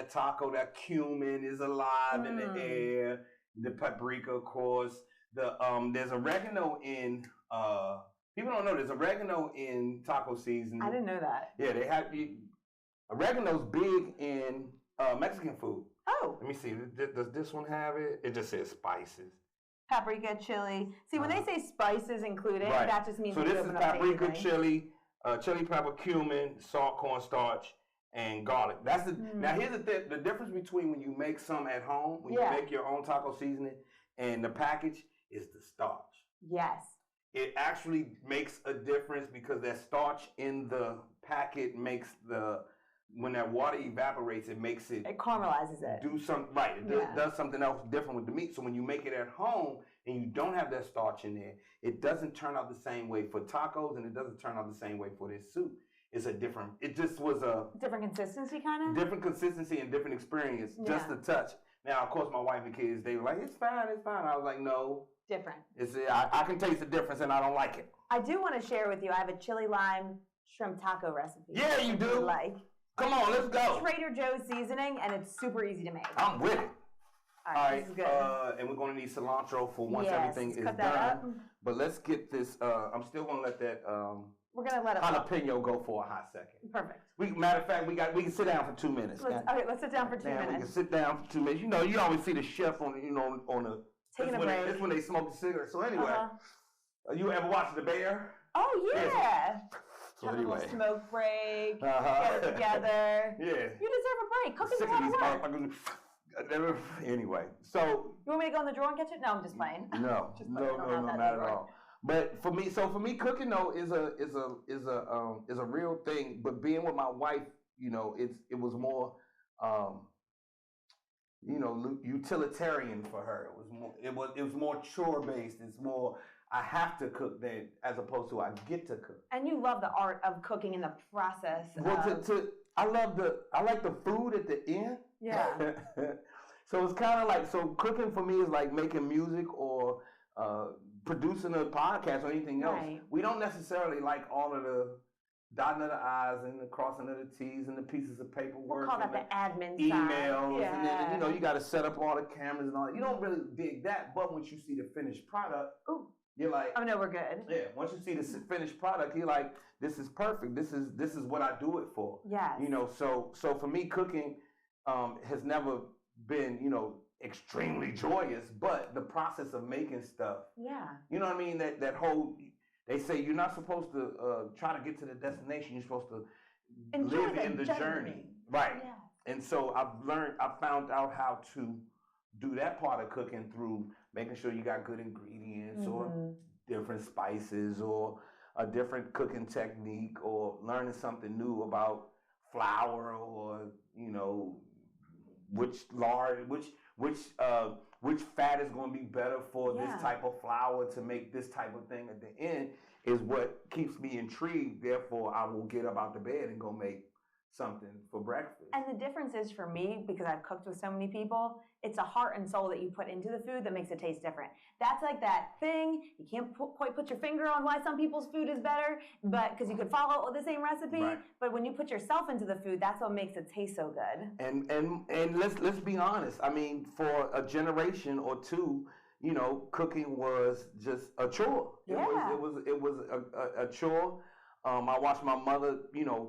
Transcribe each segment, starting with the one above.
that taco, that cumin is alive in the air. The paprika, of course. There's oregano in people don't know there's oregano in taco seasoning. I didn't know that. Yeah, they have oregano's big in Mexican food. Oh. Let me see. Does this one have it? It just says spices. Paprika, chili. See, when they say spices included, Right. that just means so. This is paprika, chili pepper, cumin, salt, cornstarch, and garlic. That's the now. Here's the difference between when you make some at home, when you make your own taco seasoning, and the package is the starch. Yes. It actually makes a difference because that starch in the packet makes when that water evaporates, it makes it caramelizes it. Do something right. It does something else different with the meat. So when you make it at home and you don't have that starch in there, it doesn't turn out the same way for tacos, and it doesn't turn out the same way for this soup. It's a different. It just was a different consistency, kind of. Different consistency and different experience. Just a touch. Now, of course, my wife and kids, they were like, "It's fine, it's fine." I was like, "No, different." I can taste the difference, and I don't like it. I do want to share with you. I have a chili lime shrimp taco recipe. Yeah, you do. Come on, let's go. Trader Joe's seasoning, and it's super easy to make. I'm with it. All right, this is good. And we're going to need cilantro for once everything is done. But let's get this. I'm still going to let that we're going to let it jalapeno go for a hot second. Perfect. Matter of fact, we can sit down for 2 minutes. Let's sit down for 2 minutes. We can sit down for 2 minutes. You know, you always see the chef on the taking a break. This when they smoke a cigarette. So anyway, you ever watch The Bear? Oh yeah. So anyway, a smoke break, get it together. Yeah. You deserve a break. Cooking's a lot of work. Anyway, so you want me to go in the drawer and get it? No, I'm just playing. No, no, not at all. But for me, cooking though is a real thing. But being with my wife, you know, it was more, utilitarian for her. It was more chore based. It's more. I have to cook than as opposed to I get to cook. And you love the art of cooking and the process. Well, I like the food at the end. Yeah. So it's kind of like cooking for me is like making music or producing a podcast or anything else. Right. We don't necessarily like all of the dotting of the I's and the crossing of the T's and the pieces of paperwork. We'll call that the admin emails, side. And then you got to set up all the cameras and all that. You don't really dig that, but once you see the finished product, you're like, oh no, we're good. Yeah, once you see the finished product, you're like, this is perfect. This is what I do it for. Yes. You know, so for me, cooking has never been, extremely joyous, but the process of making stuff. Yeah. You know what I mean? That whole, they say you're not supposed to try to get to the destination. You're supposed to live in the journey. Right. Yeah. And so I found out how to do that part of cooking through making sure you got good ingredients or different spices or a different cooking technique or learning something new about flour or, which fat is going to be better for this type of flour to make this type of thing at the end is what keeps me intrigued. Therefore, I will get up out the bed and go make something for breakfast. And the difference is for me, because I've cooked with so many people, it's a heart and soul that you put into the food that makes it taste different. That's like that thing, you can't quite put your finger on why some people's food is better, but because you could follow the same recipe, but when you put yourself into the food, that's what makes it taste so good. And let's be honest. I mean, for a generation or two, cooking was just a chore. Yeah. It was a chore. I watched my mother,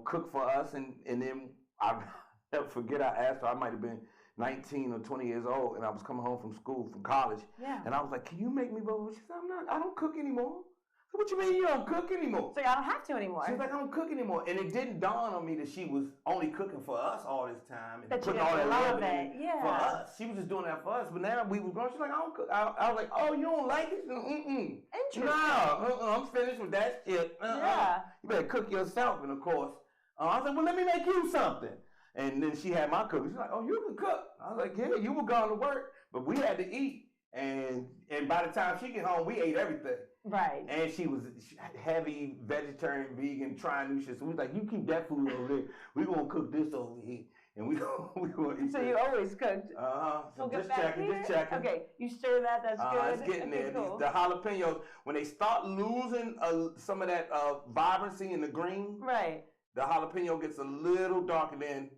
cook for us, and then I never forget. I asked her. I might have been 19 or 20 years old, and I was coming home from college. Yeah. And I was like, "Can you make me bowl?" She said, I don't cook anymore." I said, "What you mean you don't cook anymore?" So I don't have to anymore. She's like, "I don't cook anymore," and it didn't dawn on me that she was only cooking for us all this time and putting all that love in for us. She was just doing that for us. But now we were grown. She's like, "I don't cook." I was like, "Oh, you don't like it?" Interesting. No, I'm finished with that shit. Yeah. You better cook yourself. And of course, I was like, "Well, let me make you something." And then she had my cooking. She's like, "Oh, you can cook." I was like, "Yeah, you were going to work, but we had to eat." And by the time she get home, we ate everything. Right. And she was heavy vegetarian, vegan, trying new shit. So we was like, "You keep that food over there. We gonna cook this over here, and we gonna eat." So you always cooked. So just checking. Okay, you stir that. That's good. It's getting there. Cool. The jalapenos, when they start losing some of that vibrancy in the green, right? The jalapeno gets a little dark, and then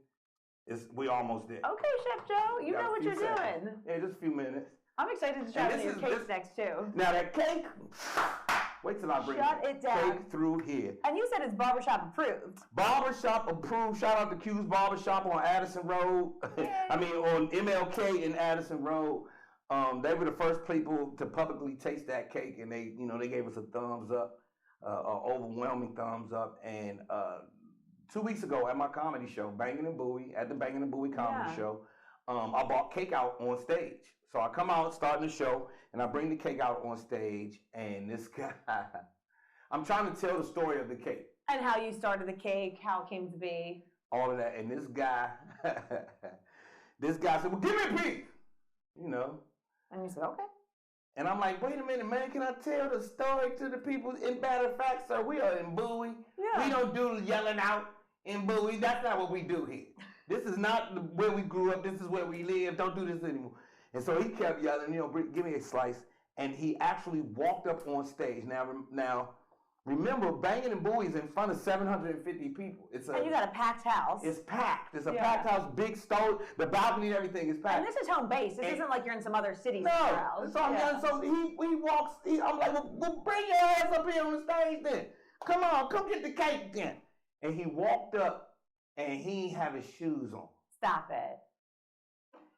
We almost there. Okay, Chef Joe, you know what you're doing. Yeah, just a few minutes. I'm excited to try your cakes next too. Now that cake, wait till I bring it down. Cake through here. And you said it's barbershop approved. Barbershop approved. Shout out to Q's Barbershop on Addison Road. On MLK in Addison Road. They were the first people to publicly taste that cake, and they gave us a thumbs up, overwhelming thumbs up. And 2 weeks ago at my comedy show, Bangin' and Bowie, at the Bangin' and Bowie comedy show, I brought cake out on stage. So I come out starting the show, and I bring the cake out on stage, and this guy, I'm trying to tell the story of the cake. And how you started the cake, how it came to be. All of that. And this guy said, well, give me a piece. And you said, okay. And I'm like, wait a minute, man, can I tell the story to the people? In matter of fact, sir, we are in Bowie. Yeah. We don't do yelling out in Bowie. That's not what we do here. This is not where we grew up. This is where we live. Don't do this anymore. And so he kept yelling, give me a slice. And he actually walked up on stage. Now, remember, Bangin' and Bowie is in front of 750 people. And you got a packed house. It's packed. It's a packed house, big stove, the balcony and everything is packed. And this is home base. This isn't like you're in some other city. No. So he walks, I'm like, well, bring your ass up here on the stage then. Come on, come get the cake then. And he walked up and he didn't have his shoes on. Stop it.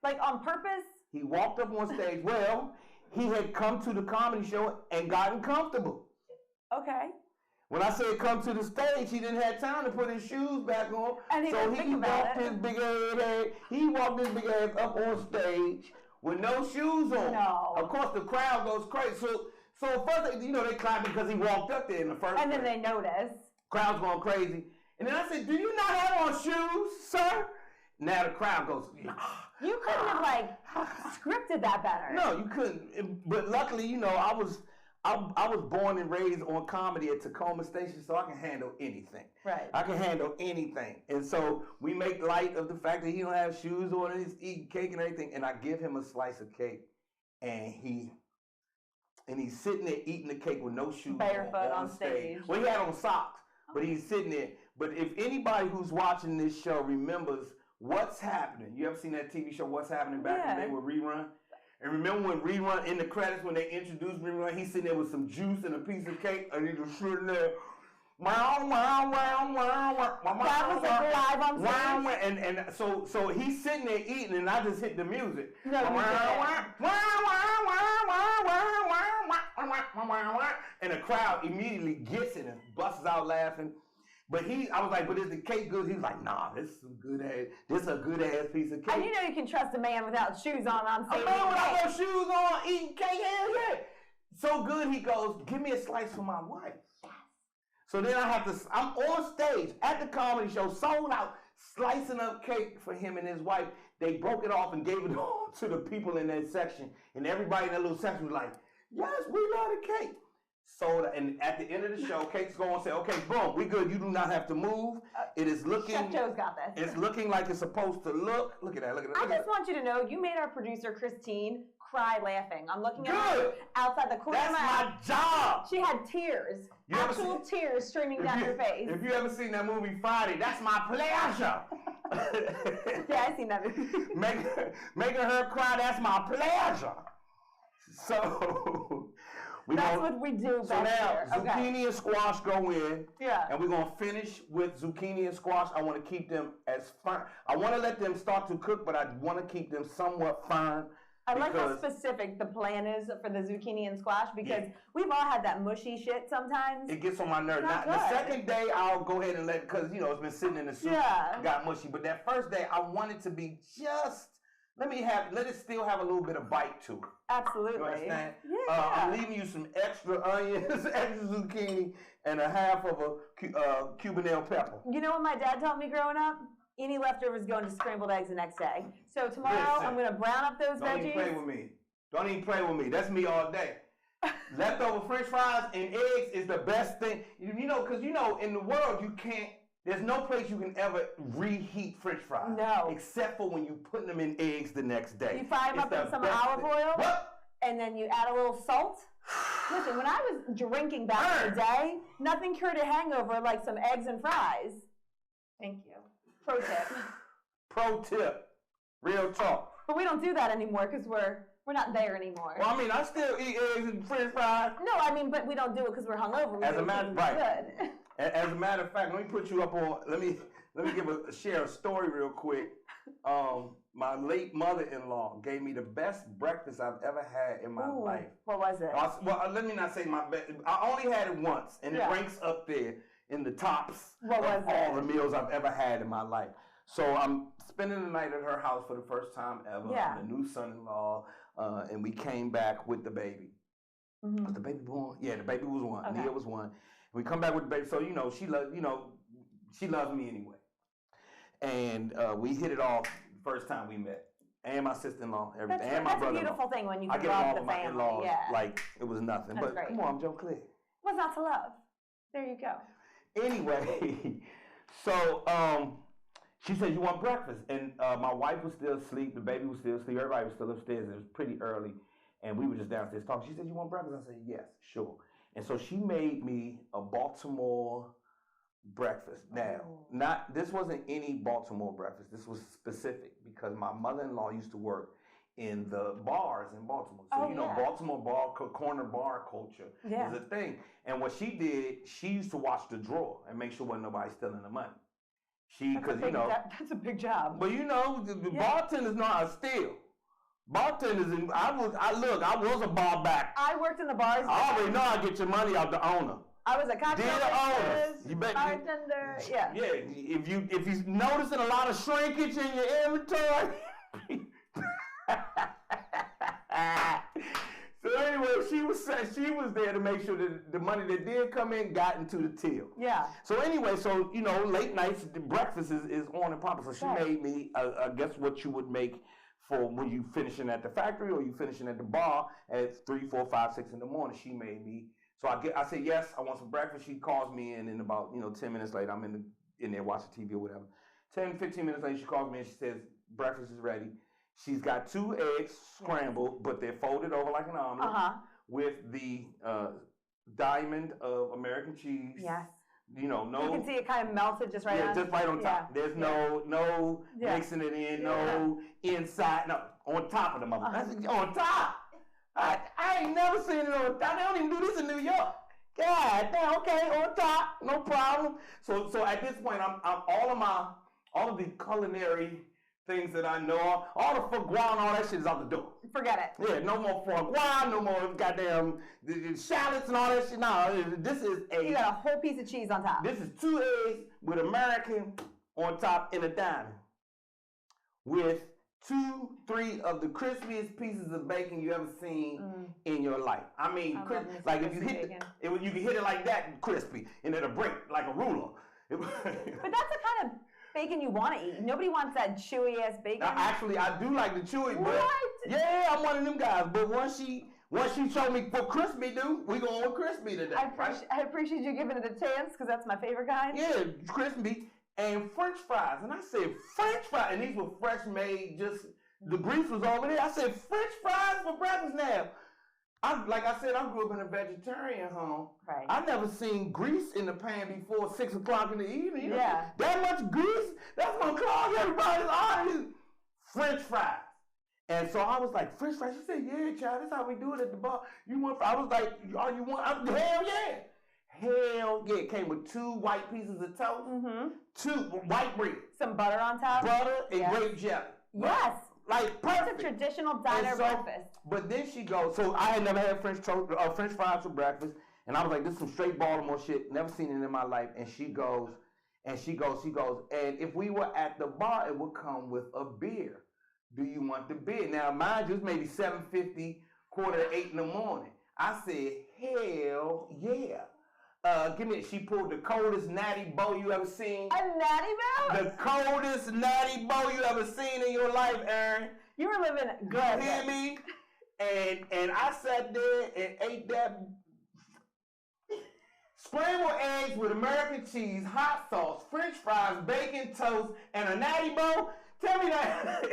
Like on purpose? He walked up on stage. Well, he had come to the comedy show and gotten comfortable. Okay. When I said come to the stage, he didn't have time to put his shoes back on. And he walked his big ass up on stage with no shoes on. No. Of course, the crowd goes crazy. So first, they clapped because he walked up there in the first place. And then they notice. Crowd's going crazy. And then I said, do you not have on shoes, sir? Now the crowd goes, you couldn't have scripted that better. No, you couldn't. But luckily, I was born and raised on comedy at Tacoma Station, so I can handle anything. Right. I can handle anything. And so we make light of the fact that he don't have shoes on and he's eating cake and everything. And I give him a slice of cake, and he's sitting there eating the cake with no shoes barefoot on stage. Well, he had on socks, but he's sitting there. But if anybody who's watching this show remembers What's Happening, you ever seen that TV show What's Happening back in the day with Rerun? And remember when Rerun, in the credits, when they introduced Rerun, he's sitting there with some juice and a piece of cake, and he was sitting there, wow, wow, wow, wow, wow. That was live on stage? Wow, and so he's sitting there eating, and I just hit the music. No, you didn't. And the crowd immediately gets it and busts out laughing. But I was like, but is the cake good? He was like, nah, this is a good ass piece of cake. And you can trust a man without shoes on stage. A man without no shoes on, eating cake, hell yeah. So good, he goes, give me a slice for my wife. Yes. So then I'm on stage at the comedy show, sold out, slicing up cake for him and his wife. They broke it off and gave it all to the people in that section. And everybody in that little section was like, yes, we love the cake. So, and at the end of the show, Kate's going to say, okay, boom, we good. You do not have to move. It is looking. Chef Joe's got this. It's looking like it's supposed to look. Look at that. Look at that. I just want you to know, you made our producer, Christine, cry laughing. I'm looking at her outside the corner of my eye. That's my job. She had tears. Actual tears streaming down her face. If you ever seen that movie Friday, that's my pleasure. Yeah, I seen that movie. Making her cry, that's my pleasure. So... That's what we do back here. So now, zucchini and squash go in. Yeah. And we're going to finish with zucchini and squash. I want to keep them as firm. I want to let them start to cook, but I want to keep them somewhat firm. I like how specific the plan is for the zucchini and squash, because we've all had that mushy shit sometimes. It gets on my nerves. Now, the second day, I'll go ahead and because, it's been sitting in the soup. Yeah. Got mushy. But that first day, I want it to be just... Let it still have a little bit of bite to it. Absolutely. You understand? Yeah. I'm leaving you some extra onions, extra zucchini, and a half of a Cubanelle pepper. You know what my dad taught me growing up? Any leftovers go into scrambled eggs the next day. So tomorrow, I'm going to brown up those veggies. Don't even play with me. Don't even play with me. That's me all day. Leftover French fries and eggs is the best thing. Because in the world, you can't. There's no place you can ever reheat French fries. No. Except for when you put them in eggs the next day. You fry them up in some olive oil. What? And then you add a little salt. Listen, when I was drinking back in the day, nothing cured a hangover like some eggs and fries. Thank you. Pro tip. Pro tip. Real talk. But we don't do that anymore because we're not there anymore. Well, I mean, I still eat eggs and French fries. No, I mean, but we don't do it because we're hungover. As a matter of fact, let me put you up on. Let me share a story real quick. My late mother-in-law gave me the best breakfast I've ever had in my life. What was it? Well, let me not say my best. I only had it once, and it ranks up there in the tops of all the meals I've ever had in my life. So I'm spending the night at her house for the first time ever. Yeah. The new son-in-law, and we came back with the baby. Mm-hmm. Was the baby born? Yeah, the baby was one. Okay. Nia was one. We come back with the baby, so she loves me anyway. And we hit it off the first time we met. And my sister-in-law, everything. And my brother-in-law. That's a beautiful thing when you I can get love all the of my family. in-laws Yeah. like it was nothing. That's but great. come on, I'm Joe Clair. What's not to love? There you go. Anyway, so she said, you want breakfast? And my wife was still asleep. The baby was still asleep. Everybody was still upstairs. It was pretty early. And we were just downstairs talking. She said, you want breakfast? I said, yes, sure. And so she made me a Baltimore breakfast. Now, this wasn't any Baltimore breakfast. This was specific because my mother-in-law used to work in the bars in Baltimore. So, Baltimore corner bar culture is a thing. And what she did, she used to watch the drawer and make sure wasn't nobody stealing the money. That's a big job. But the bartenders know how to steal. Bartenders, I was a bar back. I worked in the bars. I already know how to get your money out the owner. I was a cocktail bartender. Yeah. Yeah. If you noticing a lot of shrinkage in your inventory. So anyway, she was there to make sure that the money that did come in got into the till. Yeah. So anyway, late nights, the breakfast is on and popping. So she made me, I guess what you would make for when you finishing at the factory or you finishing at the bar at 3, 4, 5, 6 in the morning. She made me. So I said, yes, I want some breakfast. She calls me in and about, 10 minutes later, I'm in there watching TV or whatever. 10, 15 minutes later, she calls me and she says, breakfast is ready. She's got 2 eggs scrambled, but they're folded over like an omelet with the diamond of American cheese. Yes. No. You can see it kind of melted just right on. Yeah, just right on top. There's no mixing it in, no inside, no, on top of the mother. That's on top. I ain't never seen it on top. They don't even do this in New York. God damn, okay, on top, no problem. So at this point, I'm all of the culinary things that I know, all the foie gras and all that shit is out the door. Forget it. Yeah, no more foie gras, no more goddamn shallots and all that shit. No, this is you got a whole piece of cheese on top. This is 2 eggs with American on top in a diamond with 2, 3 of the crispiest pieces of bacon you ever seen in your life. I mean, like if you hit you can hit it like that crispy and it'll break like a ruler. But that's the kind of bacon you want to eat. Nobody wants that chewy ass bacon. Now, actually, I do like the chewy. What? But yeah, I'm one of them guys. But once she showed me what crispy do, we going with crispy today. I appreciate you giving it a chance because that's my favorite kind. Yeah, crispy and French fries. And I said French fries, and these were fresh made. Just the grease was over there. I said French fries for breakfast now. Like I said, I grew up in a vegetarian home. Right. I never seen grease in the pan before 6 o'clock in the evening. Yeah. That much grease? That's gonna clog everybody's eyes. French fries. And so I was like, French fries? She said, yeah, child, that's how we do it at the bar. I was like, oh, you want? Hell yeah. Hell yeah. It came with 2 white pieces of toast, 2 white bread. Some butter on top. Butter and grape jelly. Yes. Like perfect. It's a traditional diner breakfast. But then she goes, so I had never had French fries for breakfast, and I was like, this is some straight Baltimore shit, never seen it in my life. And she goes, and if we were at the bar, it would come with a beer. Do you want the beer? Now, mind you, it's maybe 7:50, 7:45 in the morning. I said, hell yeah. She pulled the coldest natty bow you ever seen. A natty bow? The coldest natty bow you ever seen in your life, Erin. You were living good. You hear me? And I sat there and ate that scrambled eggs with American cheese, hot sauce, French fries, bacon toast, and a natty bow. Tell me that.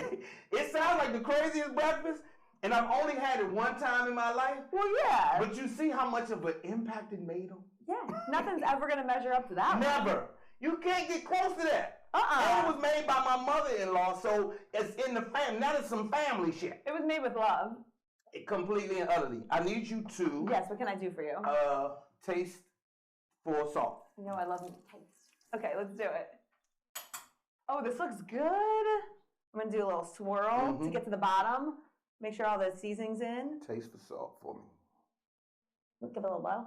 It sounds like the craziest breakfast, and I've only had it one time in my life. Well, yeah. But you see how much of an impact it made on? Yeah, nothing's ever going to measure up to that. Never. You can't get close to that. And it was made by my mother-in-law, so it's in the family. That is some family shit. It was made with love. Completely and utterly. I need you to. Yes, what can I do for you? Taste for salt. You know I love taste. Okay, let's do it. Oh, this looks good. I'm gonna do a little swirl to get to the bottom. Make sure all the seasoning's in. Taste for salt for me. Give it a little blow.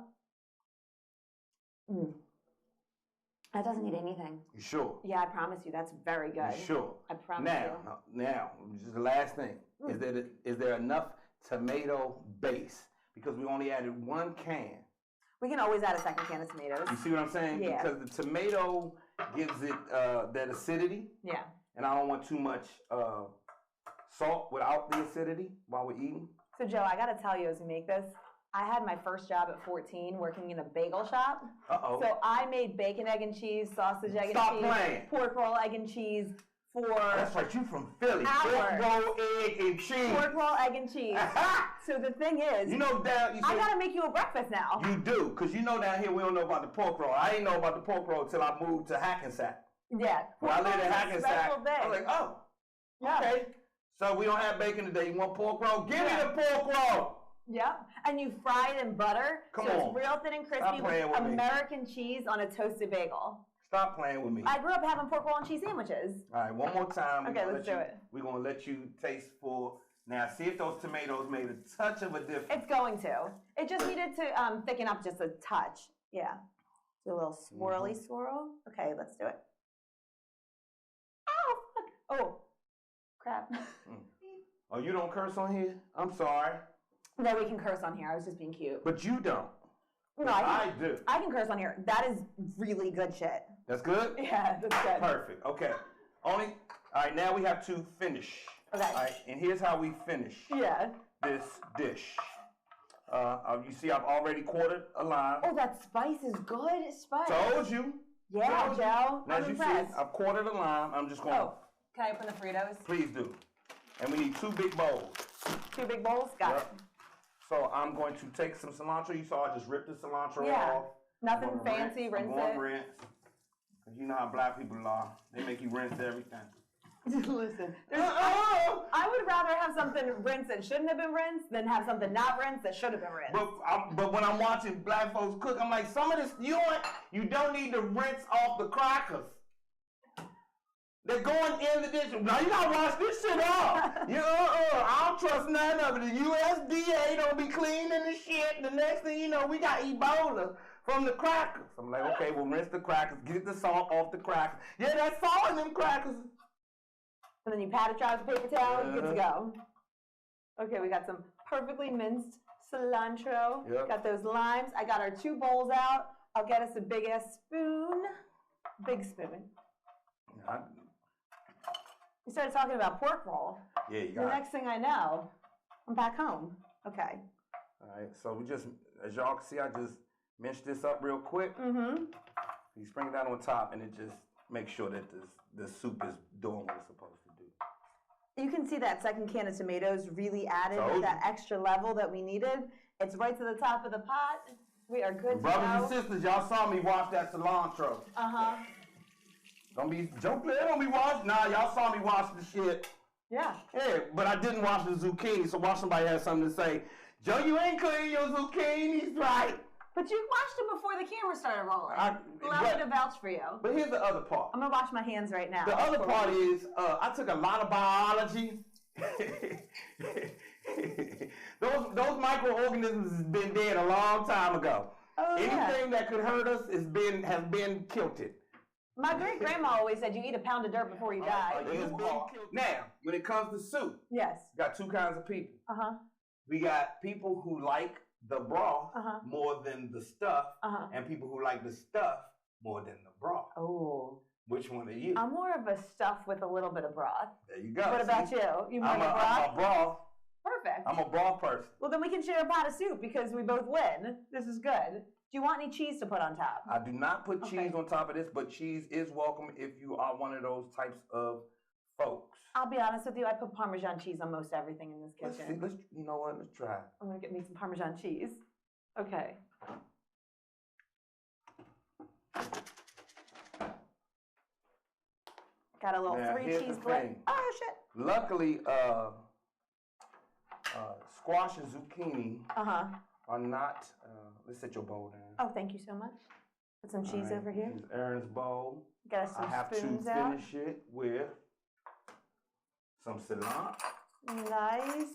That doesn't need anything. You sure? Yeah, I promise you, that's very good. You sure? I promise you. Now, just the last thing. Is there enough tomato base? Because we only added 1 can. We can always add a second can of tomatoes. You see what I'm saying? Yeah. Because the tomato gives it that acidity. Yeah. And I don't want too much salt without the acidity while we're eating. So Joe, I gotta tell you, as we make this, I had my first job at 14 working in a bagel shop. So I made bacon, egg, and cheese, sausage, egg, and cheese, pork roll, egg, and cheese for That's right, you from Philly. hours. Pork roll, egg, and cheese. Pork roll, egg, and cheese. So the thing is, you know, I gotta make you a breakfast now. You do, because you know down here we don't know about the pork roll. I didn't know about the pork roll until I moved to Hackensack. Yeah. When I lived in Hackensack, I was like, oh, okay. So we don't have bacon today. You want pork roll? Give me the pork roll. Yeah, and you fry it in butter, so it's real thin and crispy with American cheese on a toasted bagel. Stop playing with me. I grew up having pork roll and cheese sandwiches. All right, one more time. Okay, let's do it. We're going to let you taste for, now see if those tomatoes made a touch of a difference. It's going to. It just needed to thicken up just a touch. Yeah. Do a little swirly swirl. Okay, let's do it. Oh, fuck. Oh, crap. Oh, you don't curse on here? I'm sorry. No, we can curse on here. I was just being cute. But you don't. No, I do. I can curse on here. That is really good shit. That's good? Yeah, that's good. Perfect. Okay. All right, now we have to finish. Okay. All right, and here's how we finish this dish. You see I've already quartered a lime. Oh, that spice is good. Spice. Told you. Yeah, Joe. Now, as you see, I've quartered a lime. I'm just going to... Oh, can I open the Fritos? Please do. And we need 2 big bowls. 2 big bowls? Got it. So I'm going to take some cilantro. You saw I just ripped the cilantro off. Nothing fancy, rinse it. Rinse. You know how black people are. They make you rinse everything. Listen, I would rather have something rinsed that shouldn't have been rinsed than have something not rinsed that should have been rinsed. But when I'm watching black folks cook, I'm like, some of this, you don't need to rinse off the crackers. They're going in the dish. Now you gotta wash this shit off. I don't trust none of it. The USDA don't be cleaning the shit. The next thing you know, we got Ebola from the crackers. I'm like, okay, we'll rinse the crackers, get the salt off the crackers. Yeah, that's salt in them crackers. And then you pat it dry with a paper towel, and good to go. Okay, we got some perfectly minced cilantro. Yep. Got those limes. I got our 2 bowls out. I'll get us a big ass spoon. Big spoon. We started talking about pork roll. Yeah, you got The next thing I know, I'm back home. Okay. All right, so we just, as y'all can see, I just minced this up real quick. You sprinkle that on top, and it just makes sure that the soup is doing what it's supposed to do. You can see that second can of tomatoes really added that extra level that we needed. It's right to the top of the pot. We are good to go. Brothers and sisters, y'all saw me wash that cilantro. Don't be Joe Clair, don't be washing. Nah, y'all saw me wash the shit. Yeah. Yeah, but I didn't wash the zucchini, so watch somebody has something to say. Joe, you ain't clean your zucchinis right. But you washed them before the camera started rolling. Allow me to vouch for you. But here's the other part. I'm going to wash my hands right now. The other part is, I took a lot of biology. Those microorganisms has been dead a long time ago. Anything that could hurt us has been killed. My great-grandma always said you eat a pound of dirt before you die. Now, when it comes to soup, yes, got 2 kinds of people. We got people who like the broth more than the stuff, and people who like the stuff more than the broth. Oh. Which one are you? I'm more of a stuff with a little bit of broth. There you go. What about you? You more I'm a broth. Perfect. I'm a broth person. Well, then we can share a pot of soup because we both win. This is good. Do you want any cheese to put on top? I do not put cheese on top of this, but cheese is welcome if you are one of those types of folks. I'll be honest with you, I put Parmesan cheese on most everything in this kitchen. You know what? Let's try. I'm going to get me some Parmesan cheese. Okay. Got a little Now, 3-cheese blend. Oh, shit. Luckily, squash and zucchini are not, let's set your bowl down. Oh, thank you so much. Put some cheese over here. This is Erin's bowl. Got us some I have spoons to finish it with some cilantro. Nice.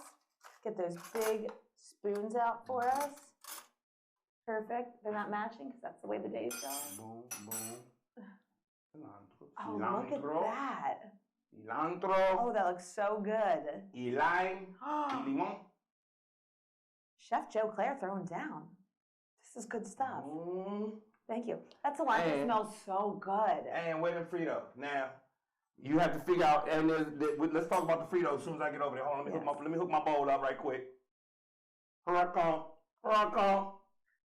Get those big spoons out for us. Perfect. They're not matching because that's the way the day's going. Boom, boom. Cilantro. Oh, look at that. Cilantro. Oh, that looks so good. Y lime. Y limon. Chef Joe Clair throwing down. This is good stuff. Mm. Thank you. That cilantro smells so good. And where the Frito? Now, you have to figure out, and let's talk about the Frito as soon as I get over there. Hold on, let me hook my bowl up right quick. Here I come. Here I come.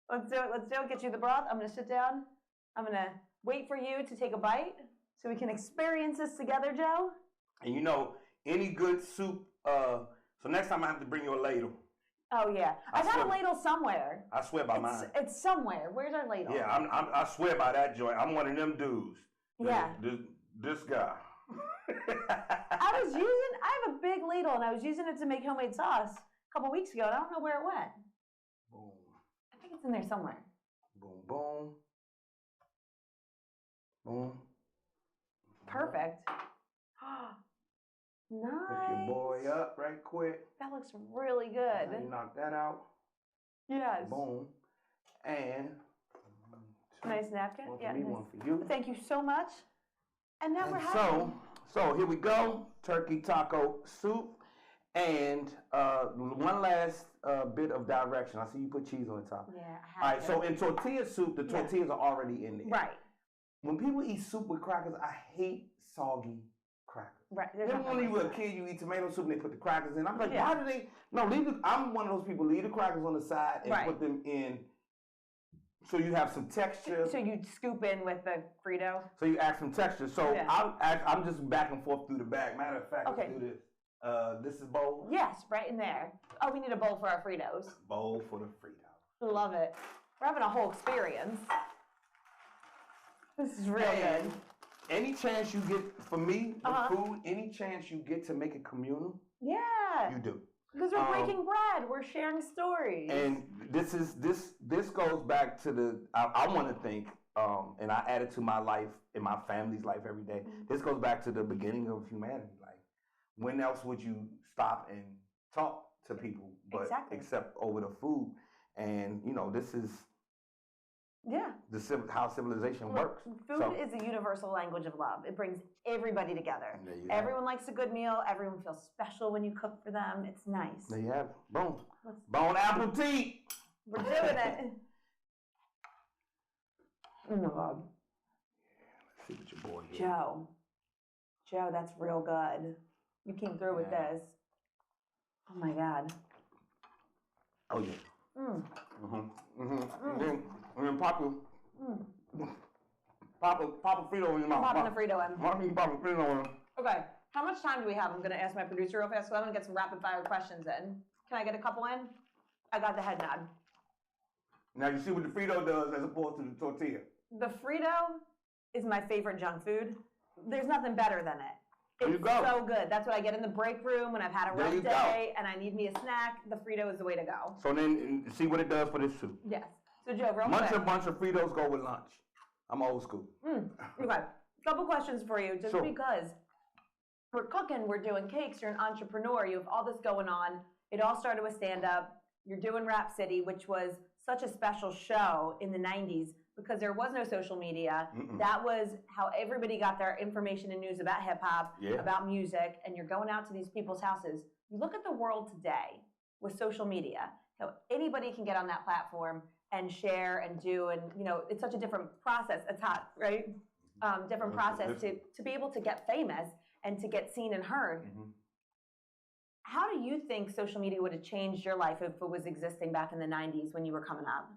Let's do it. Let's do it. Get you the broth. I'm going to sit down. I'm going to wait for you to take a bite so we can experience this together, Joe. And you know, any good soup, so next time I have to bring you a ladle. Oh, yeah. I got a ladle somewhere. I swear by mine. It's somewhere. Where's our ladle? Yeah, I swear by that joint. I'm one of them dudes. Yeah. This guy. I have a big ladle, and I was using it to make homemade sauce a couple weeks ago, and I don't know where it went. Boom. I think it's in there somewhere. Boom, boom. Boom. Perfect. Nice. Hook your boy up right quick. That looks really good. You knock that out. Yes. Boom. And nice napkin. One for yeah. me, Nice. one for you. Thank you so much. And now we're having. So here we go. Turkey taco soup. And one last bit of direction. I see you put cheese on the top. Yeah, All right, so in tortilla soup, the tortillas are already in there. Right. When people eat soup with crackers, I hate soggy crackers. Right. Then when you were a kid, you eat tomato soup and they put the crackers in. I'm like, why do they? No, I'm one of those people. Leave the crackers on the side and put them in, so you have some texture. So you scoop in with the Frito. So you add some texture. So I'm just back and forth through the bag. Matter of fact, let's do this. This is bowl. Yes, right in there. Oh, we need a bowl for our Fritos. Bowl for the Fritos. Love it. We're having a whole experience. This is real good. Any chance you get, for me, with food, any chance you get to make it communal, you do. Because we're breaking bread, we're sharing stories. And this goes back to I want to think, and I add it to my life and my family's life every day. This goes back to the beginning of humanity. Like, when else would you stop and talk to people, but except over the food? And you know, this is. Yeah. How civilization works. Food is a universal language of love. It brings everybody together. Everyone likes a good meal. Everyone feels special when you cook for them. It's nice. There you have it. Boom. Bon appetit. We're doing it. Oh my God. Let's see what your boy here. Joe, that's real good. You came through with this. Oh my God. Oh yeah. And then pop a Frito in your mouth. Popping a Frito in. Pop a Frito in. Okay. How much time do we have? I'm going to ask my producer real fast, so I'm going to get some rapid fire questions in. Can I get a couple in? I got the head nod. Now you see what the Frito does as opposed to the tortilla. The Frito is my favorite junk food. There's nothing better than it. It's so good. That's what I get in the break room when I've had a rough day and I need me a snack. The Frito is the way to go. So then, see what it does for this soup. Yes. So Joe, real quick. A bunch of Fritos go with lunch. I'm old school. Okay. Couple questions for you, just because we're cooking, we're doing cakes, you're an entrepreneur, you have all this going on. It all started with stand-up. You're doing Rap City, which was such a special show in the 90s because there was no social media. That was how everybody got their information and news about hip-hop, about music, and you're going out to these people's houses. You look at the world today with social media. So anybody can get on that platform and share and do, and you know, it's such a different process. It's hot, right? Different process to be able to get famous and to get seen and heard. How do you think social media would have changed your life if it was existing back in the 90s when you were coming up?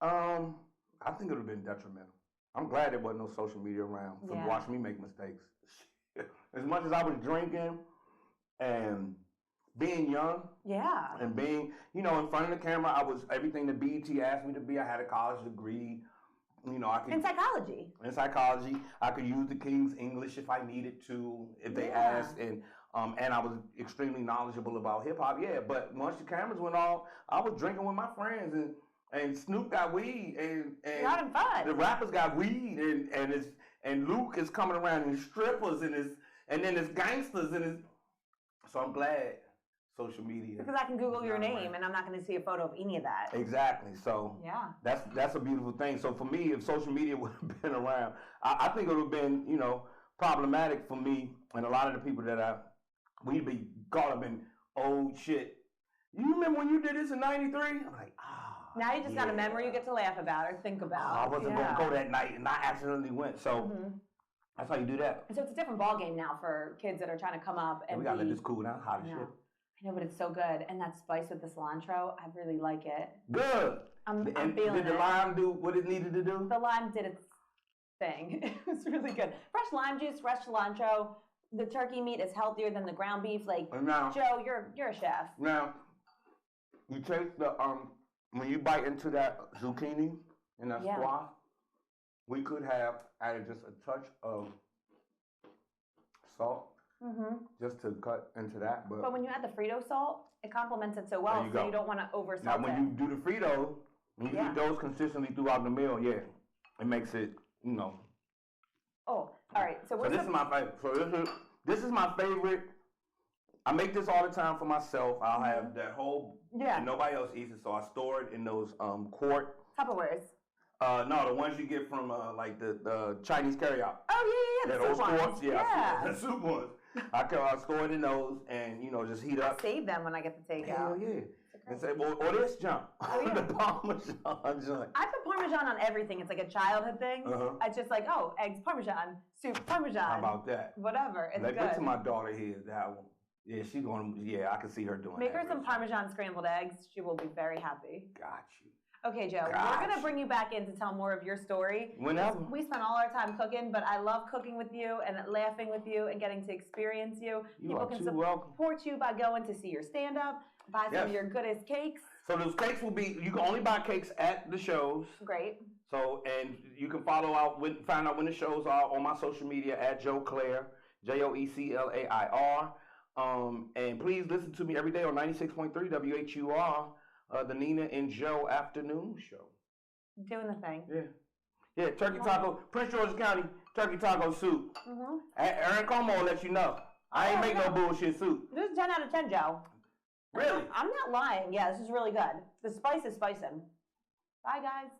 I think it would have been detrimental. I'm glad there wasn't no social media around to watch me make mistakes. As much as I was drinking and being young, and being, you know, in front of the camera, I was everything the BET asked me to be. I had a college degree, you know, I could. In psychology. In psychology, I could use the King's English if I needed to, if they asked, and I was extremely knowledgeable about hip hop. Yeah, but once the cameras went off, I was drinking with my friends, and Snoop got weed, and you're having fun. The rappers got weed, and Luke is coming around, and strippers, and then there's gangsters, so I'm glad social media. Because I can Google your name and I'm not going to see a photo of any of that. Exactly. So yeah, that's a beautiful thing. So for me, if social media would have been around, I think it would have been, you know, problematic for me and a lot of the people that we'd be caught up in old shit. You remember when you did this in '93? I'm like, now you just got a memory you get to laugh about or think about. I wasn't going to go that night and I accidentally went. So that's how you do that. So it's a different ballgame now for kids that are trying to come up. And we got to let this cool down. Hot as shit. I know, but it's so good. And that spice with the cilantro, I really like it. Good. I'm feeling it. Did the lime do what it needed to do? The lime did its thing. It was really good. Fresh lime juice, fresh cilantro. The turkey meat is healthier than the ground beef. Like, now, Joe, you're a chef. Now, you take the when you bite into that zucchini and that squash, we could have added just a touch of salt. Just to cut into that, but when you add the Frito salt, it complements it so well. So you don't want to over salt it. Now, when you do the Frito, when you eat those consistently throughout the meal, it makes it, you know. Oh, all right. So this is my favorite. So this is my favorite. I make this all the time for myself. I'll have that whole. And nobody else eats it, so I store it in those quart Tupperwares. No, the ones you get from like the Chinese carryout. Oh yeah. Those quarts, the soup ones. I store it in those and, you know, just heat up. I save them when I get the takeout. Hell yeah. And say, well, or this junk. The Parmesan joint. I put Parmesan on everything. It's like a childhood thing. It's just like, eggs, Parmesan, soup, Parmesan. How about that? Whatever. It's good. Wait till my daughter hears that one. Yeah, she's going to, I can see her doing that. Make her some Parmesan scrambled eggs. She will be very happy. Got you. Okay, Joe, we're going to bring you back in to tell more of your story. Whenever. We spent all our time cooking, but I love cooking with you and laughing with you and getting to experience you. People can support you by going to see your stand-up, buy some of your goodest cakes. So those cakes will be, you can only buy cakes at the shows. Great. So, and you can find out when the shows are on my social media at Joe Clair, JoeClair. And please listen to me every day on 96.3 WHUR. The Nina and Joe afternoon show. Doing the thing. Yeah, turkey taco, Prince George's County turkey taco soup. Erin Como will let you know. I ain't make no bullshit soup. This is 10 out of 10, Joe. Really? I'm not lying. Yeah, this is really good. The spice is spicing. Bye, guys.